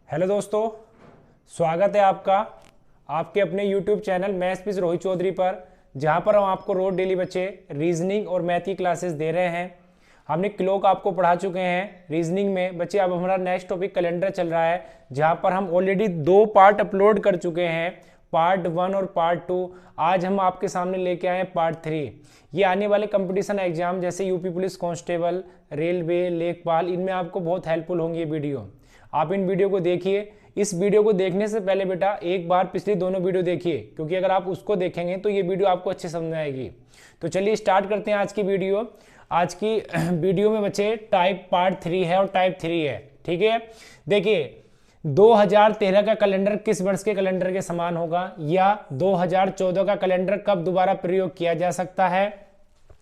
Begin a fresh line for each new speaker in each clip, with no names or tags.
Hello दोस्तों, स्वागत है आपका आपके अपने YouTube channel maths with Rohit Chaudhary पर, जहां पर हम आपको रोज डेली बच्चे रीजनिंग और मैथ की क्लासेस दे रहे हैं। हमने क्लॉक आपको पढ़ा चुके हैं रीजनिंग में बच्चे। अब हमारा नेक्स्ट टॉपिक कैलेंडर चल रहा है, जहां पर हम ऑलरेडी 2 पार्ट अपलोड कर चुके हैं, पार्ट 1 और पार्ट 2। आज हम आपके सामने लेके आए हैं पार्ट 3। ये आने वाले कंपटीशन एग्जाम जैसे यूपी पुलिस कांस्टेबल, रेलवे, लेखपाल, इनमें आपको बहुत हेल्पफुल होंगी ये वीडियो। आप इन वीडियो को देखिए। इस वीडियो को देखने से पहले बेटा एक बार पिछली दोनों वीडियो देखिए, क्योंकि अगर आप उसको देखेंगे तो ये वीडियो आपको अच्छे समझ में आएगी। तो चलिए स्टार्ट करते हैं आज की वीडियो। आज की वीडियो में बच्चे टाइप पार्ट 3 है और टाइप 3 है, ठीक है। देखिए 2013 का कैलेंडर किस वर्ष के कैलेंडर के समान होगा, या 2014 का कैलेंडर कब दोबारा प्रयोग किया जा सकता है,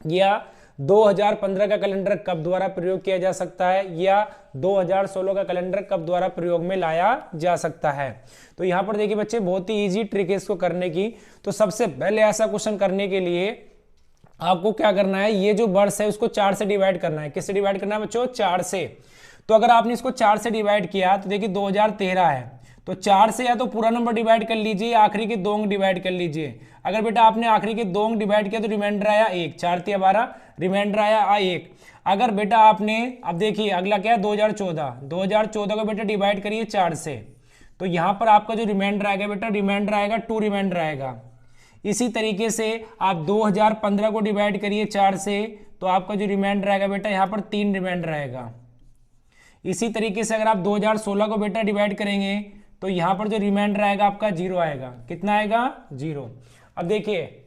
या 2015 का कैलेंडर कब द्वारा प्रयोग किया जा सकता है, या 2016 का कैलेंडर कब द्वारा प्रयोग में लाया जा सकता है। तो यहाँ पर देखिए बच्चे बहुत ही इजी ट्रिक है इसको करने की। तो सबसे पहले ऐसा क्वेश्चन करने के लिए आपको क्या करना है, ये जो वर्ष है उसको 4 से डिवाइड करना है। किससे डिवाइड करना है बच्चों? 4 से। तो अगर आपने इसको 4 से डिवाइड किया तो देखिए 2013 है, तो 4 से या तो पूरा नंबर डिवाइड कर लीजिए, आखिरी के 2 डिवाइड कर लीजिए। अगर बेटा आपने आखिरी के 2 डिवाइड किया तो रिमाइंडर आया 1, 4 तिया 12, रिमाइंडर आया 1। अगर बेटा आपने, अब देखिए अगला क्या है 2014 को बेटा डिवाइड करिए 4 से, तो यहां पर आपका जो रिमाइंडर आएगा बेटा, रिमाइंडर आएगा 2, रिमाइंडर आएगा। इसी तरीके से आप 2015 को डिवाइड करिए 4 से, तो आपका जो रिमाइंडर आएगा बेटा यहाँ पर 3 रिमाइंडर आएगा। इसी तरीके से अगर आप 2016 को बेटा डिवाइड करेंगे तो यहां पर जो रिमाइंडर आएगा आपका 0 आएगा। कितना आएगा? 0। अब देखिए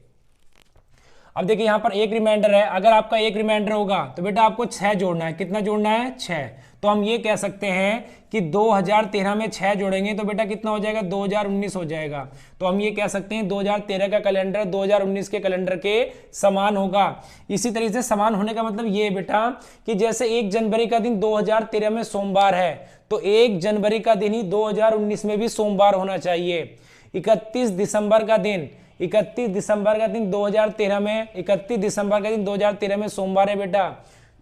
यहां पर एक रिमाइंडर है। अगर आपका एक रिमाइंडर होगा तो बेटा आपको 6 जोड़ना है। कितना जोड़ना है? 6। तो हम ये कह सकते हैं कि 2013 में 6 जोड़ेंगे तो बेटा कितना हो जाएगा? 2019 हो जाएगा। तो हम ये कह सकते हैं 2013 का कैलेंडर 2019 के कैलेंडर के समान होगा। इसी तरीके से समान होने का मतलब ये बेटा कि जैसे 1 जनवरी का दिन 2013 में सोमवार है, तो 1 जनवरी का दिन ही 2019 में भी सोमवार होना चाहिए। 31 दिसंबर का दिन 2013 में 31 दिसंबर का दिन 2013 में सोमवार है बेटा,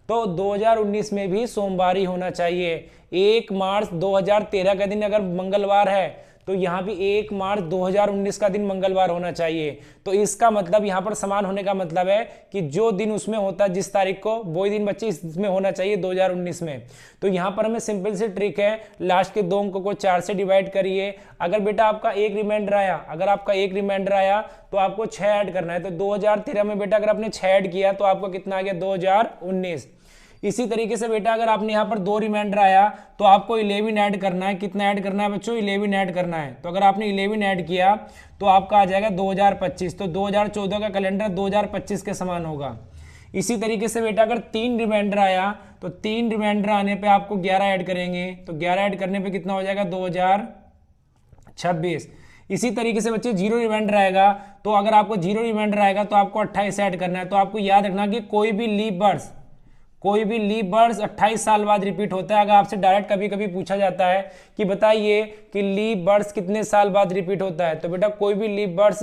तो 2019 में भी सोमवार ही होना चाहिए। 1 मार्च 2013 का दिन अगर मंगलवार है तो यहाँ भी 1 मार्च 2019 का दिन मंगलवार होना चाहिए। तो इसका मतलब यहाँ पर समान होने का मतलब है कि जो दिन उसमें होता है जिस तारीख को, वही दिन बच्चे इसमें होना चाहिए 2019 में। तो यहाँ पर हमें सिंपल सी ट्रिक है, लास्ट के 2 अंकों को 4 से डिवाइड करिए। अगर बेटा आपका एक रिमाइंडर आया, तो आपको 6 ऐड करना है। तो 2013 में बेटा अगर आपने 6 ऐड किया तो आपको कितना आ गया? 2019। इसी तरीके से बेटा अगर आपने यहाँ पर 2 रिमाइंडर आया तो आपको 11 ऐड करना है। कितना ऐड करना है बच्चों? 11 ऐड करना है। तो अगर आपने 11 ऐड किया तो आपका आ जाएगा 2025। तो 2014 का कैलेंडर 2025 के समान होगा। इसी तरीके से बेटा अगर 3 रिमाइंडर आया तो 3 रिमाइंडर आने पे आपको 11 ऐड करेंगे, तो 11 ऐड करने पे कितना हो जाएगा? 2026। इसी तरीके से बच्चे 0 रिमाइंडर आएगा, तो अगर आपको 0 रिमाइंडर आएगा तो आपको 28 ऐड करना है। तो आपको याद रखना कि कोई भी लीप वर्ष 28 साल बाद रिपीट होता है। अगर आपसे डायरेक्ट कभी कभी पूछा जाता है कि बताइए कि लीप वर्ष कितने साल बाद रिपीट होता है, तो बेटा कोई भी लीप वर्ष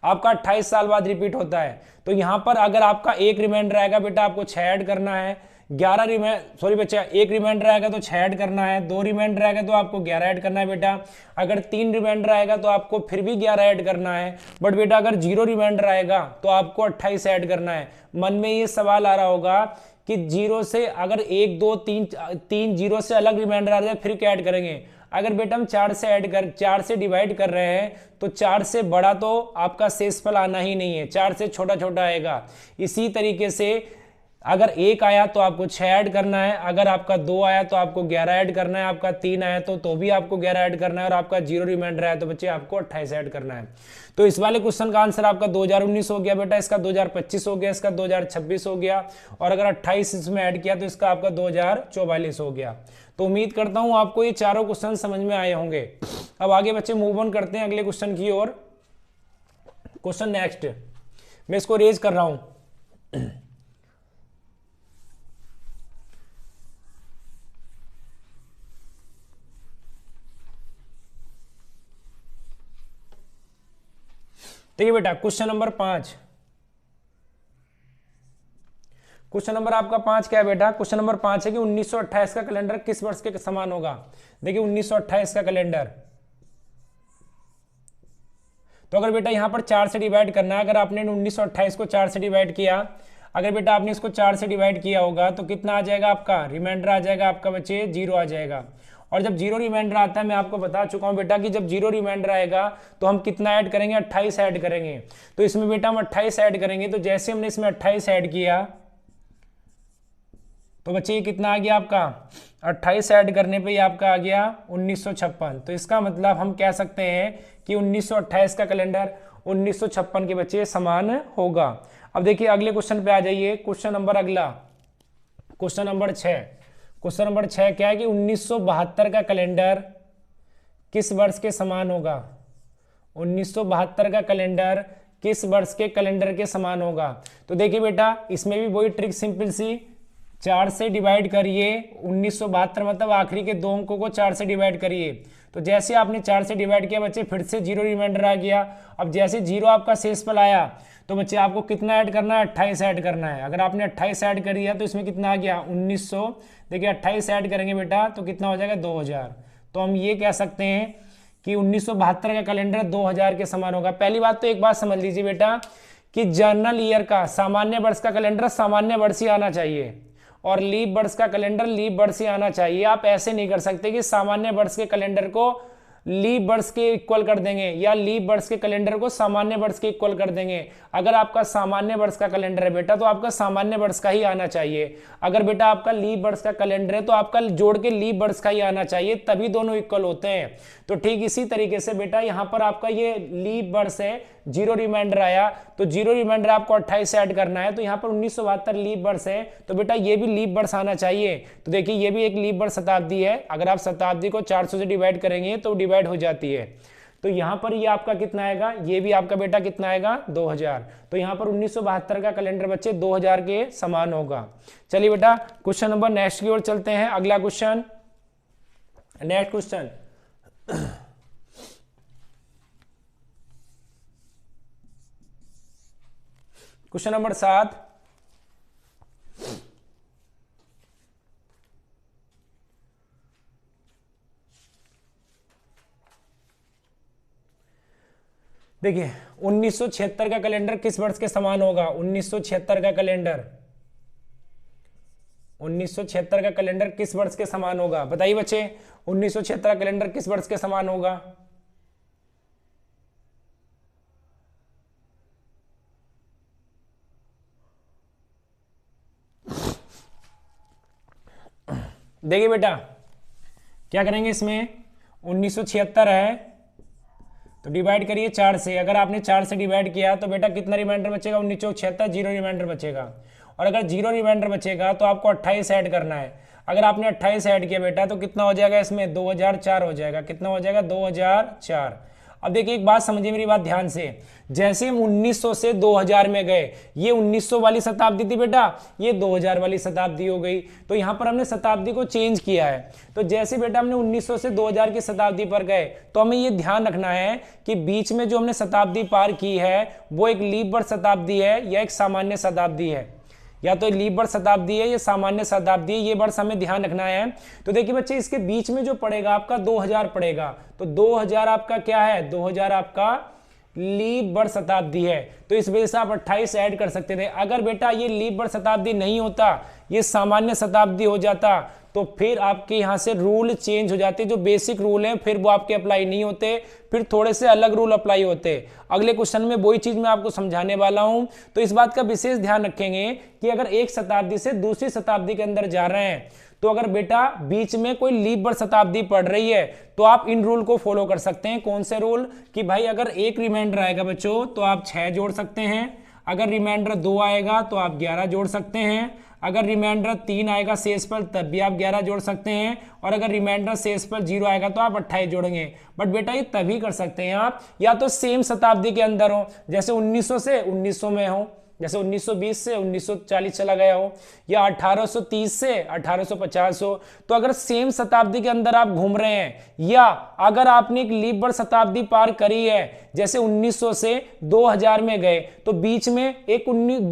आपका 28 साल बाद रिपीट होता है। तो यहां पर अगर आपका एक रिमाइंडर आएगा बेटा आपको 6 ऐड करना है। 1 रिमाइंडर आएगा तो 6 ऐड करना है। 2 रिमाइंडर आएगा तो आपको 11 ऐड करना है बेटा। अगर 3 रिमाइंडर आएगा तो आपको फिर भी 11 ऐड करना है। बट बेटा अगर 0 रिमाइंडर आएगा तो आपको 28 ऐड करना है। मन में ये सवाल आ रहा होगा कि 0 से अगर 1 2 3 0 से अलग रिमाइंडर आ जाए फिर क्या ऐड करेंगे? अगर बेटा हम 4 से डिवाइड कर रहे हैं तो 4 से बड़ा तो आपका शेषफल आना ही नहीं है, 4 से छोटा छोटा आएगा। इसी तरीके से अगर 1 आया तो आपको 6 ऐड करना है। अगर आपका 2 आया तो आपको 11 ऐड करना है। आपका 3 आया तो भी आपको 11 ऐड करना है। और आपका 0 रिमाइंडर आया तो बच्चे आपको 28 ऐड करना है। तो इस वाले क्वेश्चन का आंसर आपका 2019 हो गया बेटा, इसका 2025 हो गया, इसका 2026 हो गया, और अगर 28 इसमें ऐड किया तो इसका आपका 2044 हो गया। तो उम्मीद करता हूं आपको ये चारों क्वेश्चन समझ में आए होंगे। अब आगे बच्चे मूव ऑन करते हैं अगले क्वेश्चन की ओर। क्वेश्चन नेक्स्ट, मैं इसको रेज कर रहा हूं। देखिए बेटा क्वेश्चन नंबर 5। क्वेश्चन नंबर आपका 5 क्या है बेटा? क्वेश्चन नंबर 5 है कि 1928 का कैलेंडर किस वर्ष के समान होगा? देखिए 1928 का कैलेंडर, तो अगर बेटा यहां पर 4 से डिवाइड करना है, अगर आपने 1928 को 4 से डिवाइड किया, अगर बेटा आपने इसको 4 से डिवाइड किया होगा तो कितना आ जाएगा आपका? रिमाइंडर आ जाएगा आपका बच्चे 0 आ जाएगा। और जब 0 रिमाइंडर आता है, मैं आपको बता चुका हूं बेटा कि जब 0 रिमाइंडर आएगा तो हम कितना ऐड करेंगे? 28 ऐड करेंगे। तो इसमें बेटा हम 28 ऐड करेंगे, तो जैसे हमने इसमें 28 ऐड किया तो बच्चे ये कितना आ गया आपका? 28 ऐड करने पे ये आपका आ गया 1956। तो इसका मतलब हम कह सकते हैं कि 1928 का कैलेंडर 1956 के बच्चे समान होगा। अब देखिए अगले क्वेश्चन पे आ जाइए। क्वेश्चन नंबर अगला, क्वेश्चन नंबर 6। क्वेश्चन नंबर 6 क्या है कि 1972 का कैलेंडर किस वर्ष के समान होगा? 1972 का कैलेंडर किस वर्ष के कैलेंडर के समान होगा? तो देखिए बेटा इसमें भी वही ट्रिक सिंपल सी, 4 से डिवाइड करिए। 1972 मतलब आखिरी के 2 अंकों को 4 से डिवाइड करिए। तो जैसे आपने 4 से डिवाइड किया बच्चे, फिर से 0 रिमाइंडर आ गया। अब जैसे 0 आपका शेषफल आया तो बच्चे आपको कितना ऐड करना है? 28 ऐड करना है। अगर आपने 28 ऐड कर दिया तो इसमें कितना आ गया? 1900। देखिए 28 ऐड करेंगे बेटा तो कितना हो जाएगा? 2000। तो हम ये कह सकते हैं कि 1972 का कैलेंडर 2000 के समान होगा। पहली बात तो एक बात समझ लीजिए बेटा कि जनरल ईयर का, सामान्य वर्ष का कैलेंडर सामान्य वर्ष ही आना चाहिए और लीप वर्ष का कैलेंडर लीप वर्ष ही आना चाहिए। आप ऐसे नहीं कर सकते कि सामान्य वर्ष के कैलेंडर को लीप वर्ष के इक्वल कर देंगे या लीप वर्ष के कैलेंडर को सामान्य वर्ष के इक्वल कर देंगे। अगर आपका सामान्य वर्ष का कैलेंडर है बेटा तो आपका सामान्य वर्ष का ही आना चाहिए। अगर बेटा आपका लीप वर्ष का कैलेंडर है तो आपका जोड़ के लीप वर्ष का ही आना चाहिए, तभी दोनों इक्वल होते हैं। तो ठीक इसी तरीके से बेटा यहाँ पर आपका ये लीप वर्ष है, 0 रिमाइंडर आया तो 0 रिमाइंडर आपको 28 ऐड करना है। तो यहाँ पर 1972 लीप वर्ष है तो बेटा ये भी लीप वर्ष आना चाहिए। तो देखिए ये भी एक लीप वर्ष शताब्दी है। अगर आप शताब्दी को 400 से डिवाइड करेंगे तो डिवाइड हो जाती है। तो यहाँ पर ये आपका कितना आएगा? ये भी आपका बेटा कितना आएगा? 2000। तो यहाँ पर 1972 का कैलेंडर बच्चे 2000 के समान होगा। चलिए बेटा क्वेश्चन नंबर नेक्स्ट की ओर चलते हैं। अगला question, next question question number 7। देखिए 1976 का कैलेंडर किस वर्ष के समान होगा? 1976 का कैलेंडर, 1976 का कैलेंडर किस वर्ष के समान होगा? बताइए बच्चे 1976 का कैलेंडर किस वर्ष के समान होगा? देखिए बेटा क्या करेंगे, इसमें 1976 है तो डिवाइड करिए 4 से। अगर आपने 4 से डिवाइड किया तो बेटा कितना रिमाइंडर बचेगा? 1976, 0 रिमाइंडर बचेगा। और अगर 0 रिमाइंडर बचेगा तो आपको 28 ऐड करना है। अगर आपने 28 ऐड किया बेटा तो कितना हो जाएगा? इसमें 2004 हो जाएगा। कितना हो जाएगा? 2004। अब देखिए एक बात समझिए मेरी बात ध्यान से, जैसे हम 1900 से 2000 में गए, ये 1900 वाली शताब्दी थी बेटा, ये 2000 वाली शताब्दी हो गई। तो यहाँ पर हमने शताब्दी को चेंज किया है। तो जैसे बेटा हमने 1900 से 2000 की शताब्दी पर गए तो हमें ये ध्यान रखना है कि बीच में जो हमने शताब्दी पार की है वो एक लीप वर्ष शताब्दी है या एक सामान्य शताब्दी है, या तो लीप वर्ष शताब्दी है या सामान्य शताब्दी है, ये वर्ष हमें ध्यान रखना है। तो देखिए बच्चे इसके बीच में जो पड़ेगा आपका 2000 पड़ेगा। तो 2000 आपका क्या है? 2000 आपका लीप वर्ष शताब्दी है। तो इस वजह से आप 28 ऐड कर सकते थे। अगर बेटा ये लीप वर्ष शताब्दी नहीं होता, ये सामान्य शताब्दी हो जाता, तो फिर आपके यहाँ से रूल चेंज हो जाते। जो बेसिक रूल हैं फिर वो आपके अप्लाई नहीं होते, फिर थोड़े से अलग रूल अप्लाई होते। अगले क्वेश्चन में वही चीज मैं आपको समझाने वाला हूं। तो इस बात का विशेष ध्यान रखेंगे कि अगर एक शताब्दी से दूसरी शताब्दी के अंदर जा रहे हैं तो अगर बेटा बीच में कोई लीप वर्ष शताब्दी पड़ रही है तो आप इन रूल को फॉलो कर सकते हैं। कौन से रूल? कि भाई अगर एक रिमाइंडर आएगा बच्चों तो आप 6 जोड़ सकते हैं, अगर रिमाइंडर 2 आएगा तो आप 11 जोड़ सकते हैं, अगर रिमाइंडर 3 आएगा शेषफल तब भी आप 11 जोड़ सकते हैं, और अगर रिमाइंडर शेषफल 0 आएगा तो आप 28 जोड़ेंगे। बट बेटा ये तभी कर सकते हैं आप या तो सेम शताब्दी के अंदर हो, जैसे 1900 से 1900 में हो, जैसे 1920 से 1940 चला गया हो, या 1830 से 1850 हो। तो अगर सेम शताब्दी के अंदर आप घूम रहे हैं, या अगर आपने एक लीप वर्ष शताब्दी पार करी है, जैसे 1900 से 2000 में गए, तो बीच में एक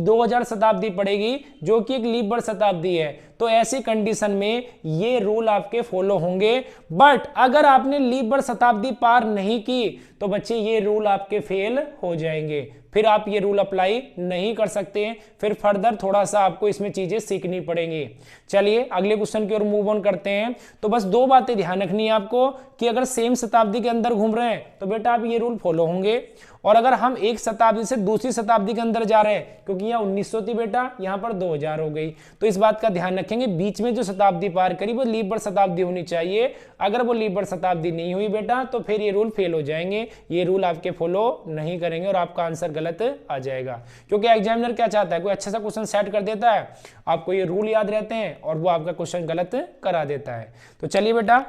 2000 शताब्दी पड़ेगी जो कि एक लीप वर्ष शताब्दी है। तो ऐसी कंडीशन में ये रूल आपके फॉलो होंगे। बट अगर आपने लीप वर्ष शताब्दी पार नहीं की तो बच्चे ये रूल आपके फेल हो जाएंगे, फिर आप ये रूल अप्लाई नहीं कर सकते, फिर फर्दर थोड़ा सा आपको इसमें चीजें सीखनी पड़ेंगी। चलिए अगले क्वेश्चन की ओर मूव ऑन करते हैं। तो बस दो बातें ध्यान रखनी है आपको कि अगर सेम शताब्दी के अंदर घूम रहे हैं तो बेटा आप ये रूल फॉलो होंगे, और अगर हम एक शताब्दी से दूसरी शताब्दी के अंदर जा रहे हैं, क्योंकि यहाँ 1900 थी बेटा, यहाँ पर 2000 हो गई, तो इस बात का ध्यान रखेंगे बीच में जो शताब्दी पार करी वो लीप वर्ष शताब्दी होनी चाहिए। अगर वो लीप वर्ष शताब्दी नहीं हुई बेटा तो फिर ये रूल फेल हो जाएंगे, ये रूल आपके फॉलो नहीं करेंगे और आपका आंसर गलत आ जाएगा। क्योंकि एग्जामिनर क्या चाहता है, कोई अच्छा सा क्वेश्चन सेट कर देता है, आपको ये रूल याद रहते हैं और वो आपका क्वेश्चन गलत करा देता है। तो चलिए बेटा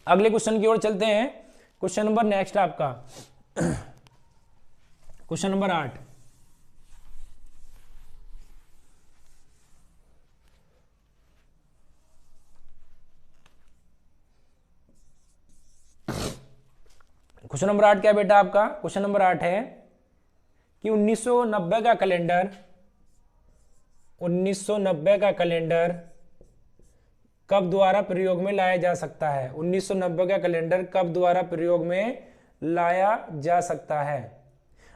अगले क्वेश्चन की ओर चलते हैं। क्वेश्चन नंबर नेक्स्ट आपका क्वेश्चन नंबर 8। क्वेश्चन नंबर 8 क्या है बेटा आपका? क्वेश्चन नंबर 8 है कि 1990 का कैलेंडर, 1990 का कैलेंडर कब द्वारा प्रयोग में लाया जा सकता है? 1990 का कैलेंडर कब द्वारा प्रयोग में लाया जा सकता है?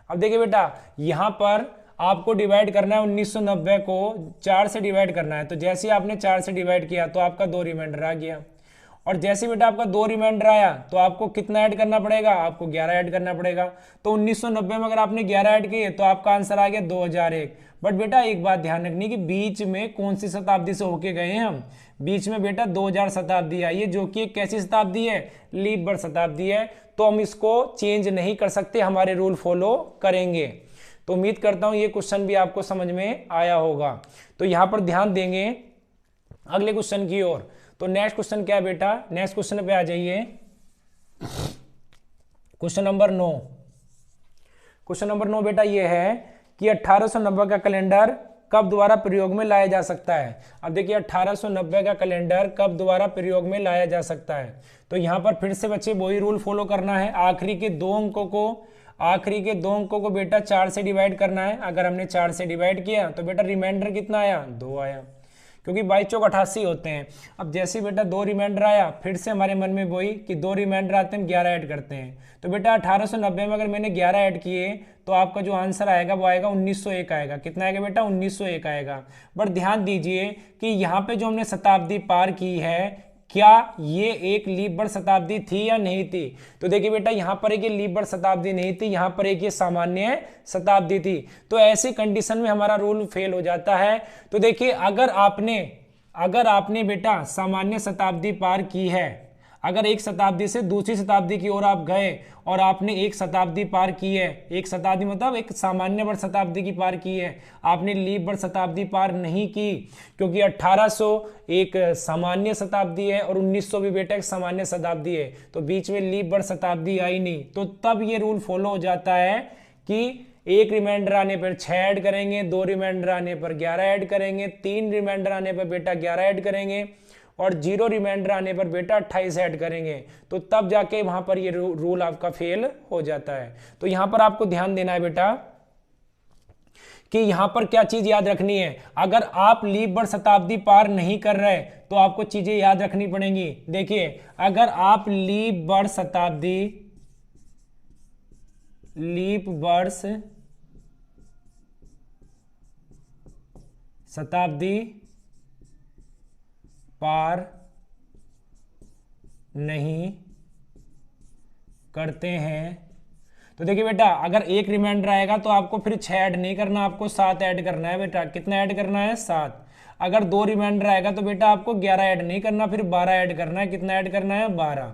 अब देखिए बेटा यहां पर आपको डिवाइड करना है 1990 को 4 से डिवाइड करना है। तो जैसे ही आपने 4 से डिवाइड किया तो आपका 2 रिमाइंडर आ गया, और जैसे बेटा आपका 2 रिमाइंडर आया तो आपको कितना ऐड करना पड़ेगा? आपको 11 ऐड करना पड़ेगा। तो 1990 में अगर आपने 11 ऐड किए तो आपका आंसर आ गया 2001। बट बेटा एक बात ध्यान रखनी कि बीच में कौन सी शताब्दी से होके गए हैं हम? बीच में बेटा 2000 शताब्दी आई है, जो कि एक कैसी शताब्दी है? लीप वर्ष शताब्दी है। तो हम इसको चेंज नहीं कर सकते, हमारे रूल फॉलो करेंगे। तो उम्मीद करता हूं ये क्वेश्चन भी आपको समझ में आया होगा। तो यहां पर ध्यान देंगे अगले क्वेश्चन की ओर। तो नेक्स्ट क्वेश्चन क्या है बेटा? नेक्स्ट क्वेश्चन पे आ जाइए। Question number 9। क्वेश्चन नंबर 9 बेटा ये है कि 1890 का कैलेंडर कब द्वारा प्रयोग में लाया जा सकता है? अब देखिए 1890 का कैलेंडर कब द्वारा प्रयोग में लाया जा सकता है? तो यहां पर फिर से बच्चे वही रूल फॉलो करना है। आखिरी के दो अंकों को बेटा 4 से डिवाइड करना है। अगर हमने 4 से डिवाइड किया तो बेटा रिमाइंडर कितना आया? 2 आया, क्योंकि 22 चौक 88 होते हैं। अब जैसे बेटा 2 रिमाइंडर आया, फिर से हमारे मन में वही कि 2 रिमाइंडर आते हैं, 11 ऐड करते हैं। तो बेटा 1890 में अगर मैंने 11 ऐड किए तो आपका जो आंसर आएगा वो आएगा 1901 आएगा। कितना आएगा बेटा? 1901 आएगा। बट ध्यान दीजिए कि यहाँ पे जो हमने शताब्दी पार की है, क्या ये एक लीप वर्ष शताब्दी थी या नहीं थी? तो देखिए बेटा यहाँ पर एक ये लीप वर्ष शताब्दी नहीं थी, यहाँ पर एक ये सामान्य शताब्दी थी। तो ऐसी कंडीशन में हमारा रूल फेल हो जाता है। तो देखिए अगर आपने बेटा सामान्य शताब्दी पार की है, अगर एक शताब्दी से दूसरी शताब्दी की ओर आप गए और आपने एक शताब्दी पार की है, एक शताब्दी मतलब एक सामान्य वर्ष शताब्दी की पार की है, आपने लीप वर्ष शताब्दी पार नहीं की, क्योंकि 1800 एक सामान्य शताब्दी है और 1900 भी बेटा एक सामान्य शताब्दी है, तो बीच में लीप वर्ष शताब्दी आई नहीं। तो तब ये रूल फॉलो हो जाता है कि एक रिमाइंडर आने पर 6 ऐड करेंगे, 2 रिमाइंडर आने पर 11 ऐड करेंगे, 3 रिमाइंडर आने पर बेटा 11 ऐड करेंगे, और 0 रिमाइंडर आने पर बेटा 28 ऐड करेंगे। तो तब जाके वहां पर ये रूल आपका फेल हो जाता है। तो यहां पर आपको ध्यान देना है बेटा कि यहां पर क्या चीज याद रखनी है। अगर आप लीप वर्ष शताब्दी पार नहीं कर रहे तो आपको चीजें याद रखनी पड़ेंगी। देखिए अगर आप लीप वर्ष शताब्दी पार नहीं करते हैं तो देखिए बेटा अगर एक रिमाइंडर आएगा तो आपको फिर 6 ऐड नहीं करना, आपको 7 ऐड करना है बेटा। कितना ऐड करना है? 7। अगर 2 रिमाइंडर आएगा तो बेटा आपको 11 ऐड नहीं करना, फिर 12 ऐड करना है। कितना ऐड करना है? 12।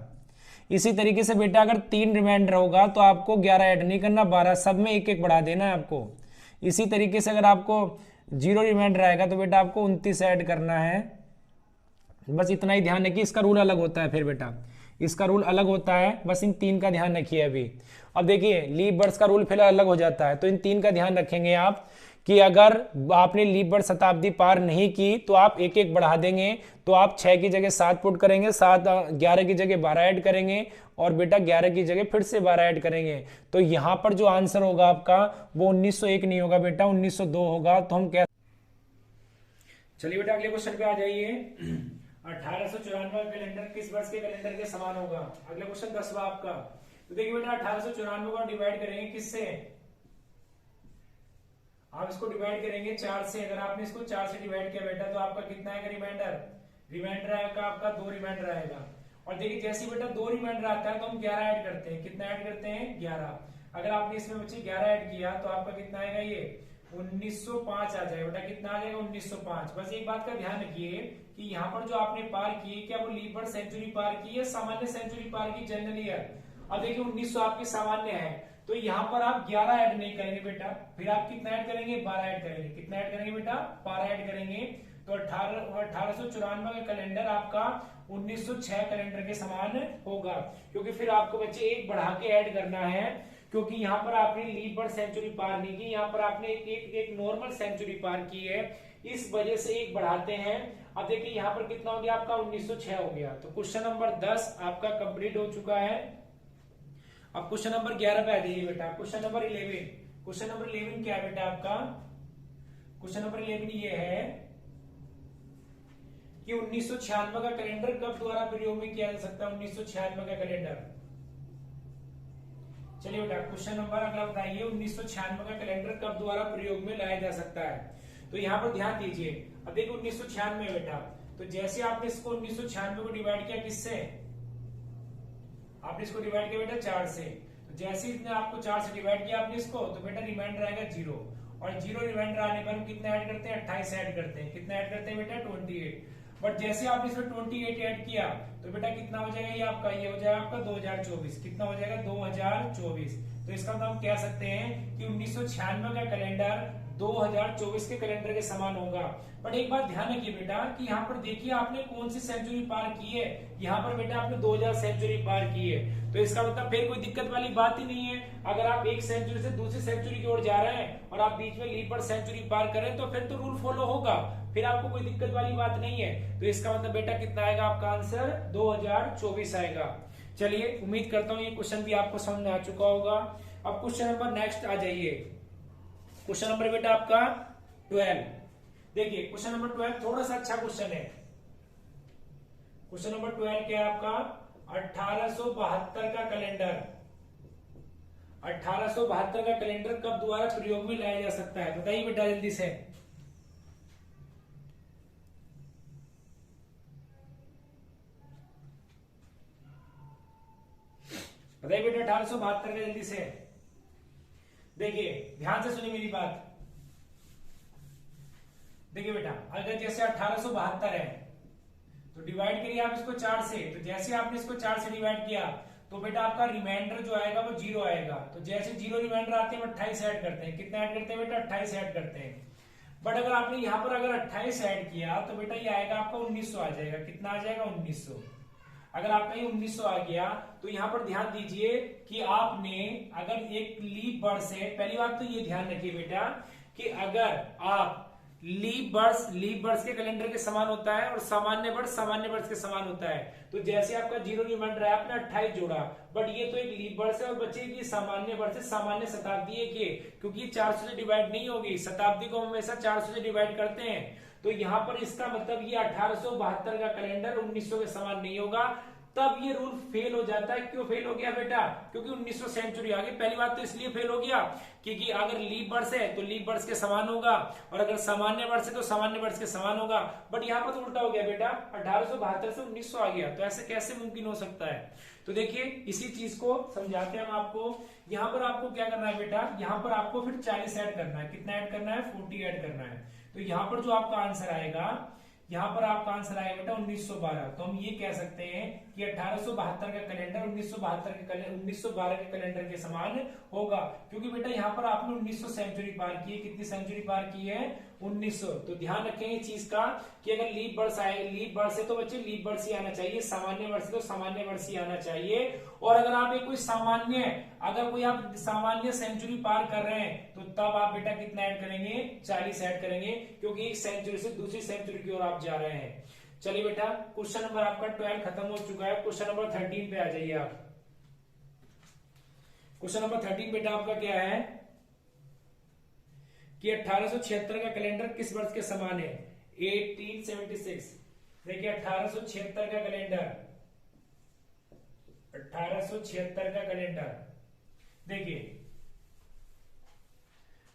इसी तरीके से बेटा अगर 3 रिमाइंडर होगा तो आपको 11 ऐड नहीं करना, 12। सब में एक एक बढ़ा देना है आपको। इसी तरीके से अगर आपको 0 रिमाइंडर आएगा तो बेटा आपको 29 ऐड करना है। बस इतना ही ध्यान रखिए, इसका रूल अलग होता है फिर बेटा, इसका रूल अलग होता है। बस इन 3 का ध्यान रखिए अभी। अब देखिए लीप वर्ष का रूल फिलहाल अलग हो जाता है, तो इन 3 का ध्यान रखेंगे आप कि अगर आपने लीप वर्ष शताब्दी पार नहीं की तो आप एक एक बढ़ा देंगे, तो आप 6 की जगह 7 पुट करेंगे, 7 11 की जगह 12 ऐड करेंगे और बेटा 11 की जगह फिर से 12 ऐड करेंगे। तो यहां पर जो आंसर होगा आपका वो 1901 नहीं होगा बेटा, 1902 होगा। तो हम क्या, चलिए बेटा अगले क्वेश्चन पे आ जाइए। 1894 का कैलेंडर किस वर्ष के कैलेंडर के समान होगा? अगला क्वेश्चन 10वां आपका। तो देखिए बेटा 1894 को डिवाइड करेंगे किससे? आप इसको डिवाइड करेंगे 4 से। अगर आपने इसको 4 से डिवाइड किया बेटा तो आपका कितना आएगा रिमाइंडर? रिमाइंडर आएगा आपका 2 रिमाइंडर आएगा। और देखिए जैसे बेटा 2 रिमाइंडर आता है तो हम 11 ऐड करते हैं। कितना ऐड करते हैं? 11। अगर आपने इसमें बच्चे 11 ऐड किया तो आपका कितना आएगा? ये 1905 आ जाएगा बेटा। कितना आ जाएगा? 1905। बस एक बात का ध्यान रखिए कि यहाँ पर जो आपने पार की, क्या वो लीप वर्ष सेंचुरी पार की है, सामान्य सेंचुरी पार की, जनरल ईयर? अब देखिए 1900 आपकी सामान्य है तो यहाँ पर आप 11 ऐड नहीं करेंगे बेटा, फिर आप कितना ऐड करेंगे? 12 ऐड करेंगे। कितना ऐड करेंगे बेटा? 12 ऐड करेंगे। तो 1894 का कैलेंडर आपका 1906 कैलेंडर के समान होगा, क्योंकि फिर आपको बच्चे एक बढ़ा के ऐड करना है, क्योंकि यहाँ पर आपने लीप वर्ष सेंचुरी पार नहीं की, यहाँ पर आपने एक नॉर्मल सेंचुरी पार की है, इस वजह से एक बढ़ाते हैं। अब देखिए यहाँ पर कितना हो गया आपका? 1906 हो गया। तो क्वेश्चन नंबर 10 आपका कंप्लीट हो चुका है। अब क्वेश्चन नंबर 11 पे आ जाइए बेटा। क्वेश्चन नंबर 11, क्वेश्चन नंबर 11 क्या है बेटा आपका? क्वेश्चन नंबर 11 ये है कि 1996 का कैलेंडर कब द्वारा प्रयोग में किया जा सकता है? 1996 का कैलेंडर, चलिए बेटा क्वेश्चन नंबर अगला बताइए। 1996 का कैलेंडर कब द्वारा प्रयोग में लाया जा सकता है? तो यहाँ पर ध्यान दीजिए। अब देखो 1996 बेटा, तो जैसे आपने इसको 1996 को डिवाइड किया किससे? आपने इसको डिवाइड किया बेटा 4 से। तो जैसे इसने आपको 4 से डिवाइड किया आपने इसको, तो बेटा रिमाइंडर आएगा 0, और 0 रिमाइंडर आने पर हम कितना ऐड करते हैं? 28 ऐड करते हैं। कितना ऐड करते हैं बेटा? 28। बट जैसे आपने इसमें 28 ऐड किया तो बेटा कितना हो जाएगा? ये आपका ये हो जाएगा आपका 2024। कितना हो जाएगा? 2024। तो इसका मतलब हम कह सकते हैं कि 1996 का कैलेंडर 2024 के कैलेंडर के समान होगा। बट एक बात ध्यान रखिए बेटा कि यहाँ पर देखिए आपने कौन सी सेंचुरी पार की है। यहाँ पर बेटा आपने 2000 सेंचुरी पार की है, तो इसका मतलब फिर कोई दिक्कत वाली बात ही नहीं है। अगर आप एक सेंचुरी से दूसरी सेंचुरी की ओर जा रहे हैं और आप बीच में लीप वर्ष सेंचुरी पार करें तो फिर तो रूल फॉलो होगा, फिर आपको कोई दिक्कत वाली बात नहीं है। तो इसका मतलब बेटा कितना आएगा आपका आंसर? 2024 आएगा। चलिए उम्मीद करता हूँ ये क्वेश्चन भी आपको समझ में आ चुका होगा। अब क्वेश्चन नंबर नेक्स्ट आ जाइए। क्वेश्चन नंबर बेटा आपका 12। देखिए क्वेश्चन नंबर 12 थोड़ा सा अच्छा क्वेश्चन है। क्वेश्चन नंबर 12 क्या है आपका? 1872 का कैलेंडर, 1872 का कैलेंडर कब द्वारा प्रयोग में लाया जा सकता है? बताइए बेटा जल्दी से। बताइए बेटा 1872 का जल्दी से। देखिए ध्यान से सुनिए मेरी बात। देखिए बेटा अगर जैसे 1872 है तो डिवाइड करिए आप इसको 4 से। तो जैसे आपने इसको 4 से डिवाइड किया तो बेटा आपका रिमाइंडर जो आएगा वो 0 आएगा। तो जैसे 0 रिमाइंडर आते हैं 28 ऐड करते हैं। कितना ऐड करते हैं बेटा? 28 ऐड करते हैं। बट अगर आपने यहाँ पर अगर 28 ऐड किया तो बेटा ये आएगा आपका 1900 आ जाएगा। कितना आ जाएगा? 1900। अगर आपका ये 1900 आ गया तो यहां पर ध्यान दीजिए कि आपने अगर एक लीप वर्ष है, पहली बात तो ये ध्यान रखिए बेटा कि अगर आप लीप वर्ष के कैलेंडर के समान होता है और सामान्य वर्ष के समान होता है। तो जैसे आपका 0 रिमाइंडर है आपने 28 जोड़ा, बट ये तो एक लीप वर्ष है और बच्चे की सामान्य वर्ष है, सामान्य शताब्दी है कि क्योंकि ये 400 से डिवाइड नहीं होगी। शताब्दी को हम हमेशा 400 से डिवाइड करते हैं। तो यहां पर इसका मतलब ये 1872 का कैलेंडर 1900 के समान नहीं होगा। तब ये रूल फेल हो जाता है। क्यों फेल हो गया बेटा? क्योंकि 1900 सेंचुरी आ गई। पहली बात तो इसलिए फेल हो गया क्योंकि अगर लीप वर्ष है तो लीप वर्ष के समान होगा, और अगर सामान्य वर्ष है तो सामान्य वर्ष के समान होगा। बट यहाँ पर तो उल्टा हो गया बेटा, 1872 से 1900 आ गया। तो ऐसे कैसे मुमकिन हो सकता है? तो देखिए इसी चीज को समझाते हैं हम आपको। यहाँ पर आपको क्या करना है बेटा? यहाँ पर आपको फिर 40 ऐड करना है। कितना ऐड करना है? 40 ऐड करना है। तो यहाँ पर जो आपका आंसर आएगा, यहाँ पर आपका आंसर आएगा बेटा 1912। तो हम ये कह सकते हैं कि 1872 का कैलेंडर 1912 के कैलेंडर के समान होगा, क्योंकि बेटा यहाँ पर आपने 1900 सेंचुरी पार की है। कितनी सेंचुरी पार की है? 1900। तो ध्यान रखेंगे चीज का कि अगर लीप वर्ष आए, लीप वर्ष है तो बच्चे लीप वर्ष ही आना चाहिए, सामान्य वर्ष तो सामान्य वर्ष ही आना चाहिए। और अगर आप एक कोई सामान्य, अगर कोई आप सामान्य सेंचुरी पार कर रहे हैं तो तब आप बेटा कितना ऐड करेंगे, 40 ऐड करेंगे, क्योंकि एक सेंचुरी से दूसरी सेंचुरी की ओर आप जा रहे हैं। चलिए बेटा क्वेश्चन नंबर आपका 12 खत्म हो चुका है। क्वेश्चन नंबर 13 पे आ जाइए आप। क्वेश्चन नंबर 13 बेटा आपका क्या है कि 1876 का कैलेंडर किस वर्ष के समान है? 1876। देखिए 1876 का कैलेंडर, 1876 का कैलेंडर देखिए,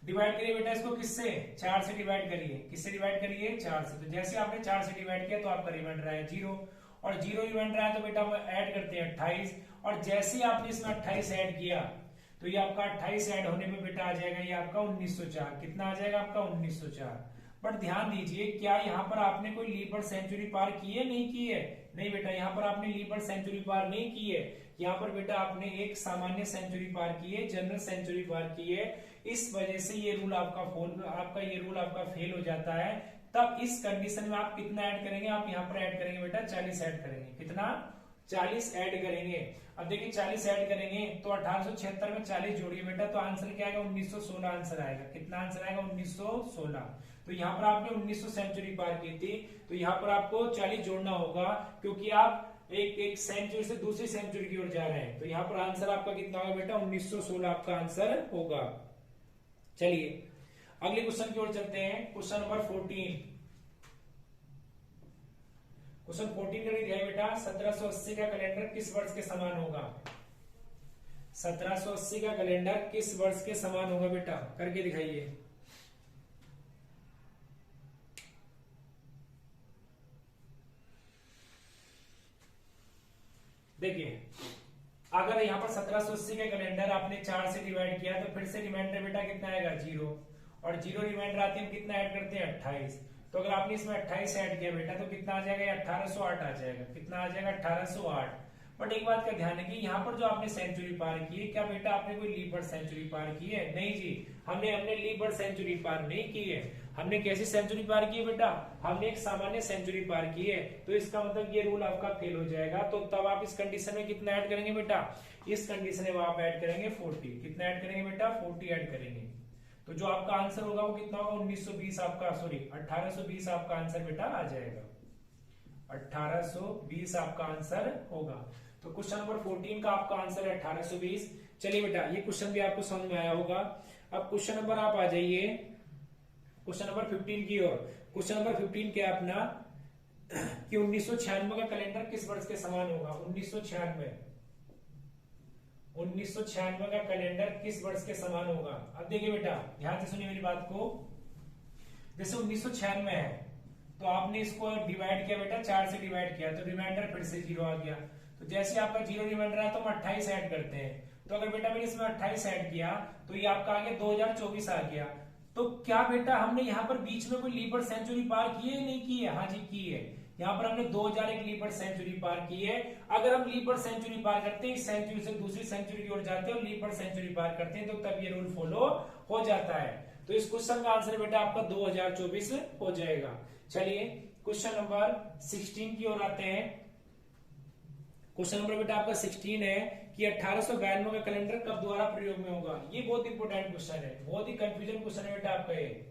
डिवाइड करिए बेटा इसको किससे, 4 से डिवाइड करिए। किससे डिवाइड करिए? 4 से। तो जैसे आपने 4 से डिवाइड किया तो आपका रिमाइंडर आया 0, और 0 रिमाइंडर आया तो बेटा हम ऐड करते हैं 28, और जैसे ही आपने इसमें 28 ऐड किया तो ये आपका 28 ऐड होने पे बेटा आ जाएगा ये आपका 1904। कितना आ जाएगा आपका? 1904। बट ध्यान दीजिए, क्या यहाँ पर आपने कोई लीप वर्ष सेंचुरी पार की है? नहीं की है। नहीं बेटा, यहाँ पर आपने लीप वर्ष सेंचुरी पार नहीं की है। यहाँ पर बेटा आपने एक सामान्य सेंचुरी पार की है, जनरल सेंचुरी पार की है। इस वजह से ये रूल आपका फेल हो जाता है। तब इस कंडीशन में आप कितना ऐड करेंगे? आप यहाँ पर ऐड करेंगे बेटा 40 ऐड करेंगे। कितना? 40 ऐड करेंगे। अब देखिए 40 ऐड करेंगे तो 1876 में 40 जोड़िए बेटा, तो आंसर क्या आएगा? 1916 आंसर आएगा। कितना आंसर आएगा? 1916। तो यहाँ पर आपने 1900 सेंचुरी पार की थी, तो यहाँ पर आपको 40 जोड़ना होगा, क्योंकि आप एक सेंचुरी से दूसरी सेंचुरी की ओर जा रहे हैं। तो यहाँ पर आंसर आपका कितना होगा बेटा? 1916 आपका आंसर होगा। चलिए अगले क्वेश्चन की ओर चलते हैं। Question number 14। क्वेश्चन 14 करके दिया है बेटा, 1780 का कैलेंडर किस वर्ष के समान होगा? 1780 का कैलेंडर किस वर्ष के समान होगा बेटा? करके दिखाइए। देखिए अगर यहाँ पर 1780 का कैलेंडर आपने 4 से डिवाइड किया तो फिर से रिमाइंडर बेटा कितना आएगा? 0, और 0 रिमाइंडर आते हैं कितना ऐड करते हैं? 28। तो अगर आपने इसमें 28 ऐड किया बेटा तो कितना आ जाएगा? 1808 आ जाएगा। कितना आ जाएगा? 1808। बट एक बात का ध्यान है कि यहाँ पर जो आपने सेंचुरी पार की है, क्या बेटा आपने कोई लीप वर्ष सेंचुरी पार की है? नहीं जी, हमने लीप वर्ष सेंचुरी पार नहीं की है। हमने कैसी सेंचुरी पार की है बेटा? हमने एक सामान्य सेंचुरी पार की है। तो इसका मतलब ये रूल आपका फेल हो जाएगा। तो तब आप इस कंडीशन में कितना ऐड करेंगे बेटा? इस कंडीशन में आप ऐड करेंगे 40। कितना ऐड करेंगे बेटा? 40 ऐड करेंगे। तो जो आपका आंसर होगा वो कितना होगा? 1920 आपका, सॉरी 1820 आपका आंसर बेटा आ जाएगा। 1820 आपका आंसर होगा। तो क्वेश्चन नंबर 14 का आपका आंसर है 1820। चलिए बेटा ये क्वेश्चन भी आपको समझ में आया होगा। अब क्वेश्चन नंबर आप आ जाइए क्वेश्चन नंबर 15 की ओर। क्वेश्चन नंबर 15 क्या अपना कि 1996 का कैलेंडर किस वर्ष के समान होगा? 1996 का कैलेंडर किस वर्ष के समान होगा? अब देखिए बेटा ध्यान से सुनिए मेरी बात को। जैसे 1996 है तो आपने इसको डिवाइड किया बेटा, 4 से डिवाइड किया तो रिमाइंडर फिर से 0 आ गया। तो जैसे आपका 0 रिमाइंडर आया तो हम 28 ऐड करते हैं। तो अगर बेटा मैंने इसमें 28 ऐड किया तो ये आपका आ गया 2024 आ गया। तो क्या बेटा हमने यहाँ पर बीच में कोई लीप वर्ष सेंचुरी पार की है? नहीं की है। हाँ जी की है। यहाँ पर हमने 2001 लीप वर्ष सेंचुरी पार की है। अगर हम लीप वर्ष सेंचुरी पार करते हैं, इस सेंचुरी से दूसरी सेंचुरी की ओर जाते हैं और लीप वर्ष सेंचुरी पार करते हैं, तो तब ये रूल फॉलो हो जाता है। तो इस क्वेश्चन का आंसर बेटा आपका 2024 हो जाएगा। चलिए क्वेश्चन नंबर 16 की ओर आते हैं। क्वेश्चन नंबर बेटा आपका 16 है कि 1892 का कैलेंडर कब द्वारा प्रयोग में होगा? ये बहुत इंपॉर्टेंट क्वेश्चन है, बहुत ही कंफ्यूजन क्वेश्चन है बेटा आपका ये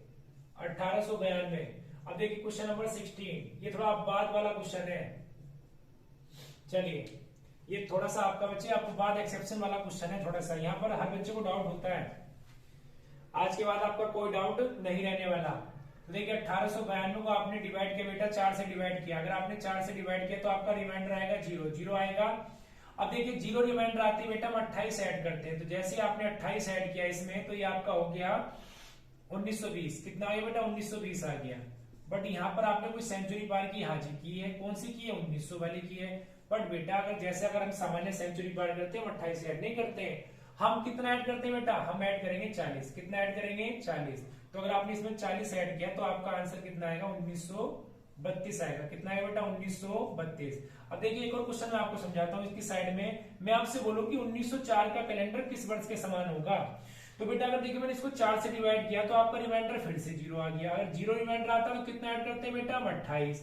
1892। अब देखिए क्वेश्चन नंबर 16, ये थोड़ा बाद वाला क्वेश्चन है। चलिए ये थोड़ा सा आपका बच्चे आपको बाद एक्सेप्शन वाला क्वेश्चन है। थोड़ा सा यहाँ पर हर बच्चे को डाउट होता है। आज के बाद आपका कोई डाउट नहीं रहने वाला। तो देखिए 1892 को आपने डिवाइड किया बेटा, 4 से डिवाइड किया। अगर आपने 4 से डिवाइड किया तो आपका रिमाइंडर आएगा 0 आएगा। अब देखिए 0 रिमाइंडर आती है बेटा, हम 28 ऐड करते हैं। तो जैसे आपने 28 ऐड किया इसमें तो ये आपका हो गया 1920। कितना आ गया बेटा? 1920 आ गया। बट यहाँ पर आपने कोई सेंचुरी पार की? हाँ जी की है। कौन सी की है? 1900 वाली की है। बट बेटा अगर हम सामान्य सेंचुरी पार करते हैं, हम 28 ऐड नहीं करते हैं। हम कितना ऐड करते हैं बेटा? हम ऐड करेंगे 40। कितना ऐड करेंगे? 40। तो अगर आपने इसमें 40 ऐड किया तो आपका आंसर कितना आएगा? 1932 आएगा। कितना आएगा बेटा? 1932। अब देखिए एक और क्वेश्चन मैं आपको समझाता हूँ इसकी साइड में। मैं आपसे बोलूं कि 1904 का कैलेंडर किस वर्ष के समान होगा? तो बेटा अगर देखिए मैंने इसको 4 से डिवाइड किया तो आपका रिमाइंडर फिर से 0 आ गया। अगर 0 रिमाइंडर आता तो कितना ऐड करते हैं बेटा, हम 28,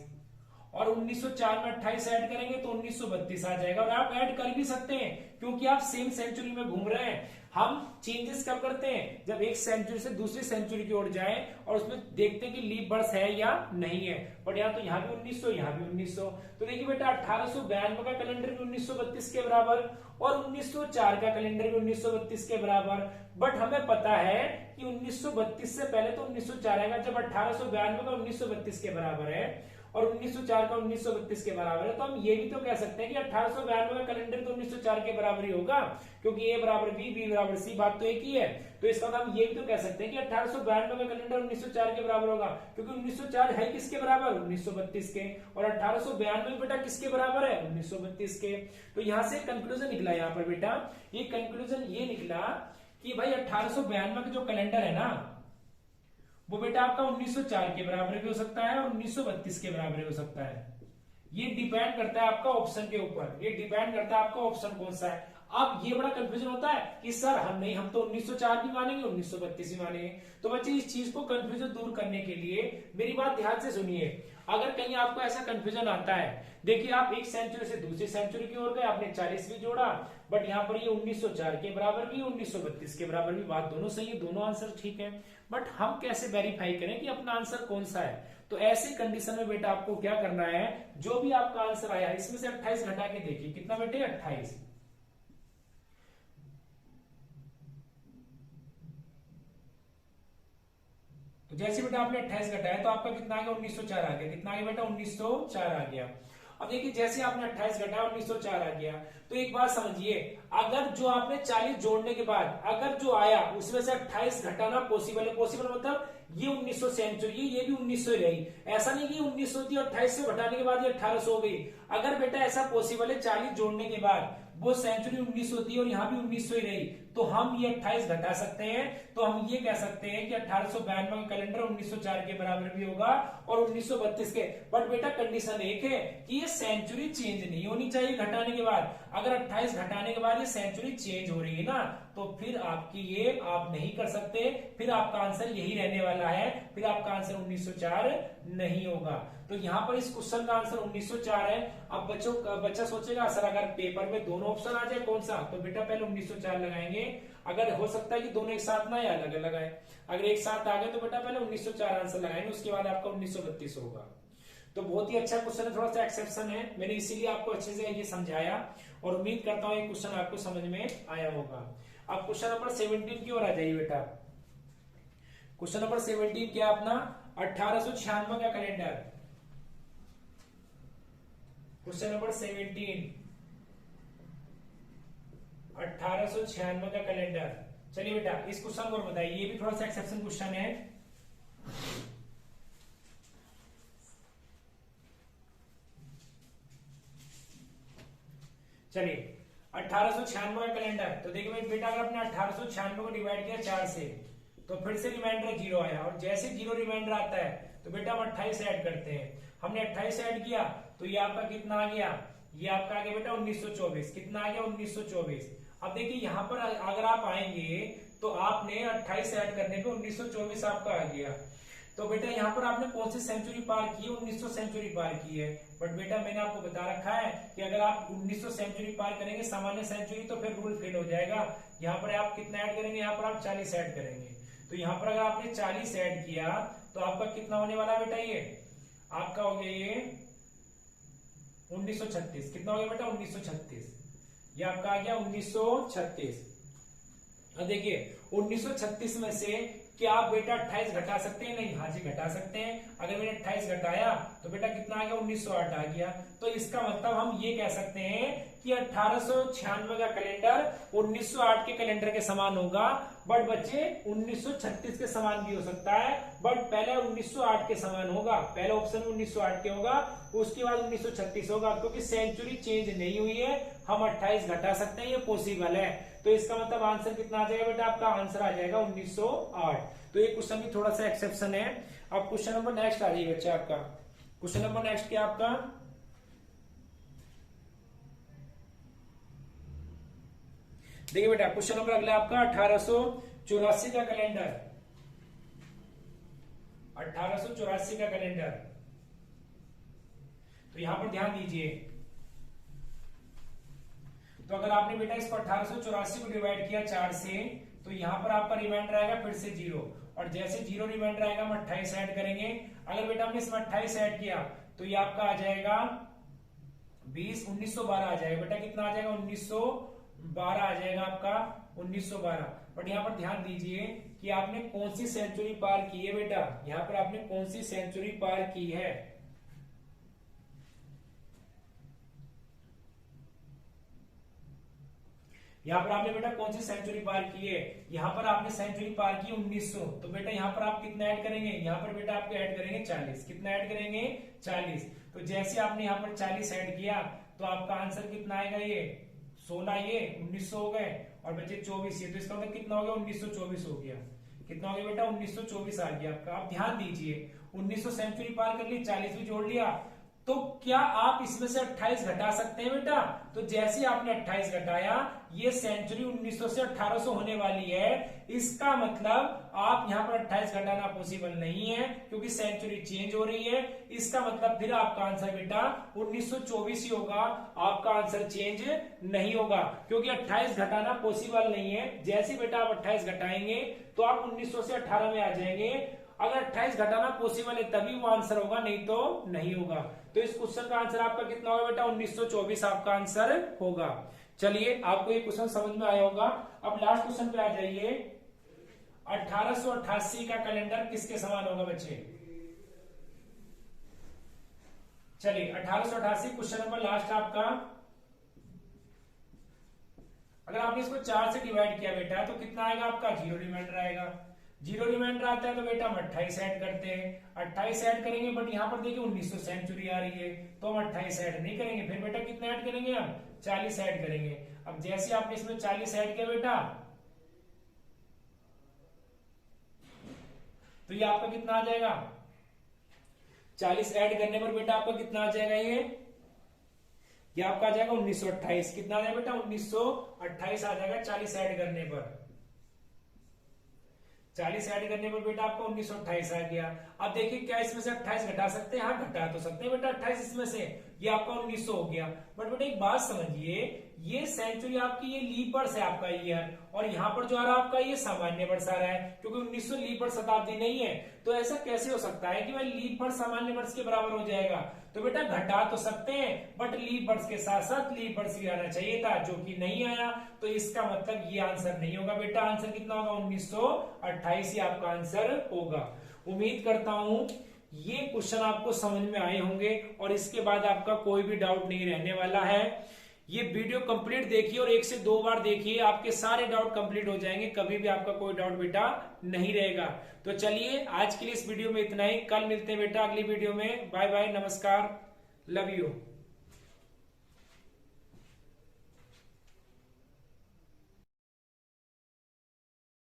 और 1904 में 28 ऐड करेंगे तो 1932 आ जाएगा। और आप ऐड कर भी सकते हैं क्योंकि आप सेम सेंचुरी में घूम रहे हैं। हम चेंजेस कब करते हैं, जब एक सेंचुरी से दूसरी सेंचुरी की ओर जाए और उसमें देखते हैं कि लीप वर्ष है या नहीं है। बट यहाँ तो यहाँ भी 1900, यहाँ भी 1900। तो देखिए बेटा 1892 का कैलेंडर भी 1932 के बराबर और 1904 का कैलेंडर भी 1932 के बराबर। बट हमें पता है कि 1932 से पहले तो 1904 आएगा, जब 1892 का 1932 के बराबर है और 1904 का 1932 के बराबर है, तो हम ये भी तो कह सकते हैं कि 1892 का कैलेंडर तो 1904 के बराबर ही होगा, क्योंकि ए बराबर बी बराबर सी, बात तो एक ही है। तो इसका हम ये भी तो कह सकते हैं कि 1892 का कैलेंडर 1904 के बराबर होगा, क्योंकि 1904 है किसके बराबर, 1932 के, और 1892 बेटा किसके बराबर है, 1932 के। तो यहां से कंक्लूजन निकला यहाँ पर बेटा, ये कंक्लूजन ये निकला कि भाई 1892 का जो कैलेंडर है ना, वो बेटा आपका 1904 के बराबर भी हो सकता है और 1932 के बराबर भी हो सकता है। ये डिपेंड करता है आपका ऑप्शन के ऊपर, ये डिपेंड करता है आपका ऑप्शन कौन सा है। अब ये बड़ा कंफ्यूजन होता है कि सर हम तो 1904 भी मानेंगे, 1932 भी मानेंगे। तो बच्चे इस चीज को कंफ्यूजन दूर करने के लिए मेरी बात ध्यान से सुनिए। अगर कहीं आपको ऐसा कंफ्यूजन आता है, देखिए आप एक सेंचुरी से दूसरी सेंचुरी की ओर गए, आपने 40 भी जोड़ा, बट यहाँ पर ये 1904 के बराबर भी 1932 के बराबर भी, बात दोनों सही है, दोनों आंसर ठीक है। बट हम कैसे वेरीफाई करें कि अपना आंसर कौन सा है? तो ऐसे कंडीशन में बेटा आपको क्या करना है, जो भी आपका आंसर आया इसमें से 28 घटा के देखिए कितना बेटे, 28। तो जैसे बेटा आपने 28 घटाया तो आपका कितना आ गया, 1904 आ गया। कितना आ गया बेटा, 1904 आ गया। अब देखिए जैसे आपने 28 घटाया 1904 आ गया। तो एक बात समझिए, अगर जो आपने 40 जोड़ने के बाद अगर जो आया उसमें से 28 घटाना पॉसिबल है, पॉसिबल मतलब ये 1900 सेंचुरी, ये भी 1900 ही रही, ऐसा नहीं कि 1900 थी और 28 से घटाने के बाद ये 1800 हो गई। अगर बेटा ऐसा पॉसिबल है 40 जोड़ने के बाद वो सेंचुरी 1900 थी और यहाँ भी 1900 ही रही, तो हम ये 28 घटा सकते हैं। तो हम ये कह सकते हैं कि 1892 का कैलेंडर 1904 के बराबर भी होगा और 1932 के। बट बेटा कंडीशन एक है कि ये सेंचुरी चेंज नहीं होनी चाहिए घटाने के बाद। अगर 28 घटाने के बाद ये सेंचुरी चेंज हो रही है ना, तो फिर आपकी ये आप नहीं कर सकते, फिर आपका आंसर यही रहने वाला है, फिर आपका आंसर 1904 नहीं होगा। तो यहाँ पर इस क्वेश्चन का आंसर 1904 है। अब बच्चा सोचेगा सर अगर पेपर में दोनों ऑप्शन आ जाए कौन सा, तो बेटा पहले 1904 लगाएंगे। अगर हो सकता है कि दोनों एक साथ ना या अलग अलग आए, अगर एक साथ आ गए तो बेटा पहले 1904 आंसर लगाएंगे, उसके बाद आपका 1932 होगा। तो बहुत ही अच्छा क्वेश्चन है, थोड़ा सा एक्सेप्शन है, मैंने इसीलिए आपको अच्छे से ये समझाया और उम्मीद करता हूँ ये क्वेश्चन आपको समझ में आया होगा। अब क्वेश्चन नंबर 17 की ओर आ जाइए बेटा। क्वेश्चन नंबर 17 क्या अपना 1896 का कैलेंडर। क्वेश्चन नंबर 17 1896 का कैलेंडर। चलिए बेटा इस क्वेश्चन को बताइए, ये भी थोड़ा सा एक्सेप्शन क्वेश्चन है। चलिए 1896 का कैलेंडर। तो देखिए बेटा अगर आपने 1896 को डिवाइड किया 4 से तो फिर से रिमाइंडर 0 आया, और जैसे 0 रिमाइंडर आता है तो बेटा हम 28 ऐड करते हैं। हमने 28 ऐड किया तो ये आपका कितना आ गया, ये आपका आ गया बेटा 1924। कितना आ गया 1924। अब देखिए यहाँ पर अगर आप आएंगे तो आपने 28 ऐड करने पे 1924 आपका आ गया। तो बेटा यहाँ पर आपने कौन सी सेंचुरी पार की है, 1900 सेंचुरी पार की है। बट बेटा मैंने आपको बता रखा है कि अगर आप 1900 सेंचुरी पार करेंगे सामान्य सेंचुरी तो फिर रूल फेल हो जाएगा। यहाँ पर आप कितना ऐड करेंगे, यहाँ पर आप 40 ऐड करेंगे। तो यहाँ पर अगर आपने 40 ऐड किया तो आपका कितना होने वाला बेटा, ये आपका हो गया ये 1936। कितना हो गया बेटा 1936, ये आपका आ गया 1936। अब देखिए 1936 में से क्या आप बेटा 28 घटा सकते हैं, नहीं, हाँ जी घटा सकते हैं। अगर मैंने 28 घटाया तो बेटा कितना आ गया 1908 आ गया। तो इसका मतलब हम ये कह सकते हैं कि 1896 का कैलेंडर 1908 के कैलेंडर के समान होगा। बट बच्चे 1936 के समान भी हो सकता है, बट पहले 1908 के समान होगा। पहले ऑप्शन 1908 के होगा, उसके बाद 1936 होगा, क्योंकि सेंचुरी चेंज नहीं हुई है, हम 28 घटा सकते हैं, ये पॉसिबल है। तो इसका मतलब आंसर कितना आ जाएगा बेटा, आपका आंसर आ जाएगा 1908। तो ये क्वेश्चन भी थोड़ा सा एक्सेप्शन है। अब क्वेश्चन नंबर नेक्स्ट आ जाइए बच्चा आपका। क्वेश्चन नंबर नेक्स्ट क्या आपका, देखिए बेटा क्वेश्चन नंबर अगला आपका 1884 का कैलेंडर, 1884 का कैलेंडर। तो यहां पर ध्यान दीजिए, तो अगर आपने बेटा इसको 1884 को डिवाइड किया 4 से, तो यहां पर आपका रिमाइंडर आएगा फिर से 0, और जैसे 0 रिमाइंडर आएगा हम 28 ऐड करेंगे। अगर बेटा हमने इसमें 28 ऐड किया तो ये आपका आ जाएगा 20, 1912 आ जाएगा। बेटा कितना आ जाएगा? 1912 आ जाएगा आपका, 1912। बट यहाँ पर ध्यान दीजिए कि आपने कौन सी सेंचुरी पार की है बेटा, यहाँ पर आपने कौन सी सेंचुरी पार की है। यहाँ पर आपने बेटा कौन सी सेंचुरी पार की है? यहाँ पर आपने सेंचुरी पार की 1900। तो बेटा यहाँ पर आप कितना ऐड करेंगे? यहाँ पर बेटा आपको ऐड करेंगे 40। कितना ऐड करेंगे? 40। तो जैसे आपने यहाँ पर 40 ऐड किया तो आपका आंसर कितना आएगा? ये 16, ये 1900 हो गए, और बचे 24। ये तो इसका मतलब कितना हो गया? 1924 हो गया। कितना हो गया बेटा? 1924 आ गया आपका। आप ध्यान दीजिए, 1900 सेंचुरी पार कर ली, 40 भी जोड़ लिया, तो क्या आप इसमें से 28 घटा सकते हैं बेटा? तो जैसे आपने 28 घटाया, ये सेंचुरी 1900 से 1800 होने वाली है। इसका मतलब आप यहां पर 28 घटाना पॉसिबल नहीं है, क्योंकि सेंचुरी चेंज हो रही है। इसका मतलब फिर आपका आंसर बेटा 1924 ही होगा, आपका आंसर चेंज नहीं होगा, क्योंकि 28 घटाना पॉसिबल नहीं है। जैसे बेटा आप 28 घटाएंगे तो आप 1900 से 18 में आ जाएंगे। अगर 28 घटाना पॉसिबल है तभी वो आंसर होगा, नहीं तो नहीं होगा। तो इस क्वेश्चन का आंसर आपका कितना होगा बेटा? 1924 आपका आंसर होगा। चलिए, आपको ये क्वेश्चन समझ में आया होगा। अब लास्ट क्वेश्चन पे आ जाइए। 1888 का कैलेंडर किसके समान होगा बच्चे? चलिए, 1888 क्वेश्चन नंबर लास्ट आपका। अगर आपने इसको 4 से डिवाइड किया बेटा तो कितना आएगा आपका? 0 रिमाइंडर आएगा। 0 रिमाइंडर आता है तो बेटा हम 28 ऐड करते हैं। 28 ऐड करेंगे, बट यहाँ पर देखिए 1900 सेंचुरी आ रही है, तो हम 28 ऐड नहीं करेंगे। फिर बेटा कितना ऐड करेंगे? हम 40 ऐड करेंगे। अब जैसे आपने इसमें 40 ऐड किया बेटा, तो ये आपका कितना आ जाएगा? 40 ऐड करने पर बेटा आपका कितना आ जाएगा? ये आपका आ जाएगा 1928। कितना आ जाएगा बेटा? 1928 आ जाएगा 40 ऐड करने पर। 40 ऐड करने पर बेटा आपका 1928 आ गया। अब देखिए, क्या इसमें से 28 घटा सकते हैं? हाँ, घटा तो सकते हैं बेटा 28 इसमें से। ये आपका 1900 हो गया। बट बेटा एक बात समझिए, ये सेंचुरी आपकी, ये लीप वर्ष है आपका ईयर, और यहाँ पर जो आ रहा है आपका ये सामान्य वर्ष आ रहा है, क्योंकि 1900 लीप वर्ष शताब्दी नहीं है। तो ऐसा कैसे हो सकता है कि भाई लीप वर्ष सामान्य वर्ष के बराबर हो जाएगा? तो बेटा घटा तो सकते हैं, बट लीप वर्ष के साथ साथ लीप वर्ष भी आना चाहिए था, जो कि नहीं आया। तो इसका मतलब ये आंसर नहीं होगा बेटा। आंसर कितना होगा? 1928 ही आपका आंसर होगा। उम्मीद करता हूं ये क्वेश्चन आपको समझ में आए होंगे, और इसके बाद आपका कोई भी डाउट नहीं रहने वाला है। ये वीडियो कंप्लीट देखिए और 1 से 2 बार देखिए, आपके सारे डाउट कंप्लीट हो जाएंगे। कभी भी आपका कोई डाउट बेटा नहीं रहेगा। तो चलिए, आज के लिए इस वीडियो में इतना ही। कल मिलते हैं बेटा अगली वीडियो में। बाय बाय, नमस्कार, लव यू।